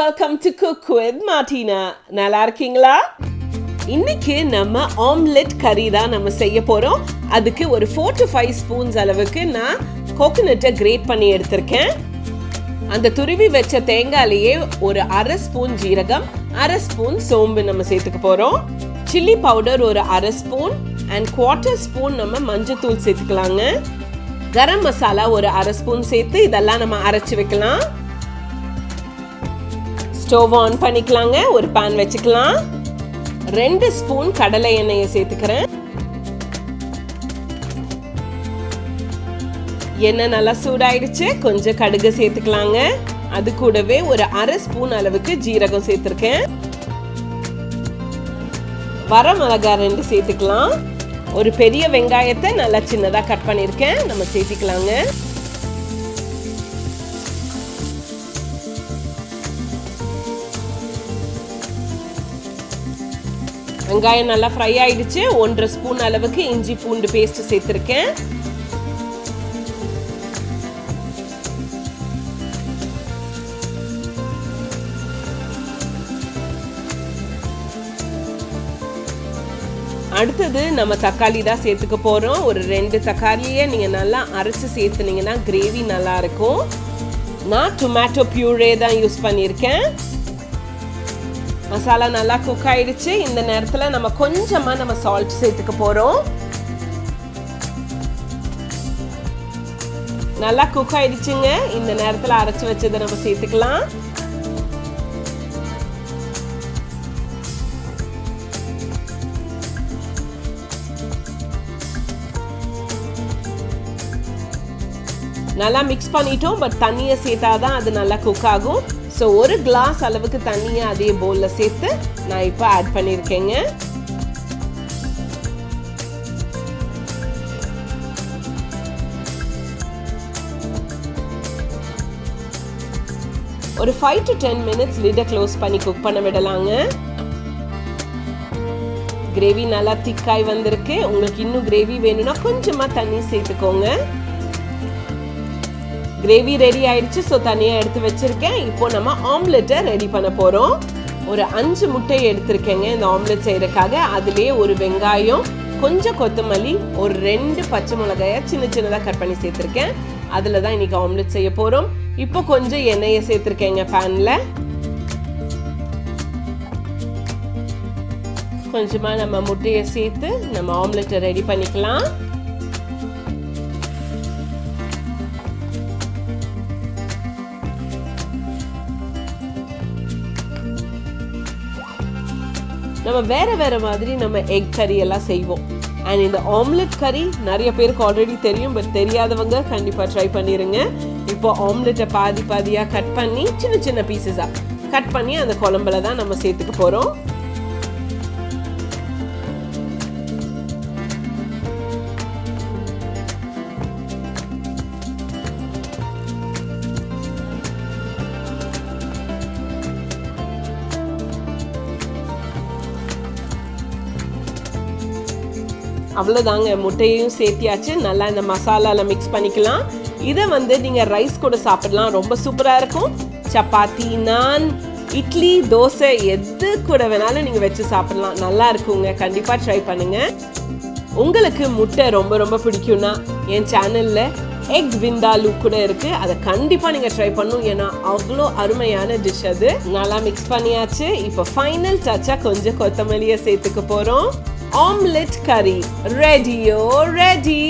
welcome to Cook with Martina. நல்லா இருக்கீங்களா? இன்னைக்கு நம்ம ஆம்லெட் கறி தான் நம்ம செய்ய போறோம். அதுக்கு ஒரு 4 to 5 ஸ்பூன்ஸ் அளவுக்கு நான் கோகனட்டை கிரேட் பண்ணி எடுத்திருக்கேன். அந்த துருவி வச்ச தேங்காயிலேயே ஒரு அரை ஸ்பூன் ஜீரகம், அரை ஸ்பூன் சோம்பு நம்ம சேர்த்துக்க போறோம். சில்லி பவுடர் ஒரு அரை ஸ்பூன் அண்ட் 1/4 ஸ்பூன் நம்ம மஞ்சத்தூள் சேர்த்துக்கலாங்க. கரம் மசாலா ஒரு அரை ஸ்பூன் சேர்த்து இதெல்லாம் நம்ம அரைச்சு வைக்கலாம். ஸ்டவ் ஆன் பண்ணிக்கலாங்க. ஒரு பேன் வச்சுக்கலாம். 2 ஸ்பூன் கடலை எண்ணெயை சேர்த்துக்கிறேன். எண்ணெய் நல்லா சூடாயிடுச்சு. கொஞ்சம் கடுகு சேர்த்துக்கலாங்க. அது கூடவே ஒரு அரை ஸ்பூன் அளவுக்கு ஜீரகம் சேர்த்துருக்கேன். வரமிளகாய் 2 சேர்த்துக்கலாம். ஒரு பெரிய வெங்காயத்தை நல்லா சின்னதாக கட் பண்ணியிருக்கேன். நம்ம சேர்த்துக்கலாங்க. வெங்காயம் நல்லா ஃப்ரை ஆயிடுச்சு. 1/2 ஸ்பூன் அளவுக்கு இஞ்சி பூண்டு பேஸ்ட் சேர்த்துருக்கேன். அடுத்தது நம்ம தக்காளி தான் சேர்த்துக்க போறோம். ஒரு 2 தக்காளியை நீங்க நல்லா அரைச்சு சேர்த்துனீங்கன்னா கிரேவி நல்லா இருக்கும். நான் டொமேட்டோ பியூரே தான் யூஸ் பண்ணியிருக்கேன். மசாலா நல்லா குக் ஆயிடுச்சு. இந்த நேரத்தில் நம்ம கொஞ்சமா சால்ட் சேர்த்துக்க போறோம். நல்லா குக் ஆயிடுச்சுங்க. இந்த நேரத்தில் அரைச்சு வச்சதை நம்ம சேர்த்துக்கலாம். நல்லா மிக்ஸ் பண்ணிட்டோம். பட் தண்ணியை சேர்த்தாதான் அது நல்லா குக் ஆகும். ஸோ ஒரு கிளாஸ் அளவுக்கு தண்ணியை அதே பவுலில் சேர்த்து நான் இப்போ ஆட் பண்ணியிருக்கேங்க. ஒரு 5 to 10 மினிட்ஸ் லிட்டை க்ளோஸ் பண்ணி குக் பண்ண விடலாங்க. கிரேவி நல்லா திக்காய் வந்திருக்கு. உங்களுக்கு இன்னும் கிரேவி வேணும்னா கொஞ்சமாக தண்ணி சேர்த்துக்கோங்க. கிரேவி ரெடி ஆயிடுச்சு. ஸோ தனியாக எடுத்து வச்சிருக்கேன். இப்போ நம்ம ஆம்லெட்டை ரெடி பண்ண போகிறோம். ஒரு 5 முட்டையை எடுத்திருக்கேங்க இந்த ஆம்லெட் செய்யறதுக்காக. அதுலேயே ஒரு வெங்காயம், கொஞ்சம் கொத்தமல்லி, ஒரு 2 பச்சை மிளகாயை சின்னதாக கட் பண்ணி சேர்த்துருக்கேன். அதில் தான் இன்னைக்கு ஆம்லெட் செய்ய போகிறோம். இப்போ கொஞ்சம் எண்ணெயை சேர்த்துருக்கேங்க பேனில். கொஞ்சமாக நம்ம முட்டையை சேர்த்து நம்ம ஆம்லெட்டை ரெடி பண்ணிக்கலாம். நம்ம வேற மாதிரி நம்ம எக் கறி எல்லாம் செய்வோம். அண்ட் இந்த ஆம்லெட் கறி நிறைய பேருக்கு ஆல்ரெடி தெரியும். பட் தெரியாதவங்க கண்டிப்பாக ட்ரை பண்ணிடுங்க. இப்போ ஆம்லெட்டை பாதியாக கட் பண்ணி சின்ன பீசஸாக கட் பண்ணி அந்த குழம்புல தான் நம்ம சேர்த்துக்க போகிறோம். அவ்வளோதாங்க, முட்டையையும் சேர்த்தியாச்சு. நல்லா இந்த மசாலாவில் மிக்ஸ் பண்ணிக்கலாம். இதை நீங்கள் ரைஸ் கூட சாப்பிடலாம். ரொம்ப சூப்பராக இருக்கும். சப்பாத்தி, நான், இட்லி, தோசை எது கூட வேணாலும் நீங்கள் வச்சு சாப்பிடலாம். நல்லா இருக்குங்க. கண்டிப்பாக ட்ரை பண்ணுங்கள். உங்களுக்கு முட்டை ரொம்ப பிடிக்கும்னா என் சேனலில் எக் விந்தாலு கூட இருக்குது. அதை கண்டிப்பாக நீங்கள் ட்ரை பண்ணணும். ஏன்னா அவ்வளோ அருமையான டிஷ் அது. நல்லா மிக்ஸ் பண்ணியாச்சு. இப்போ ஃபைனல் டச்சாக கொஞ்சம் கொத்தமல்லியை சேர்த்துக்க போகிறோம். ஆம்லெட் கறி ரெடி.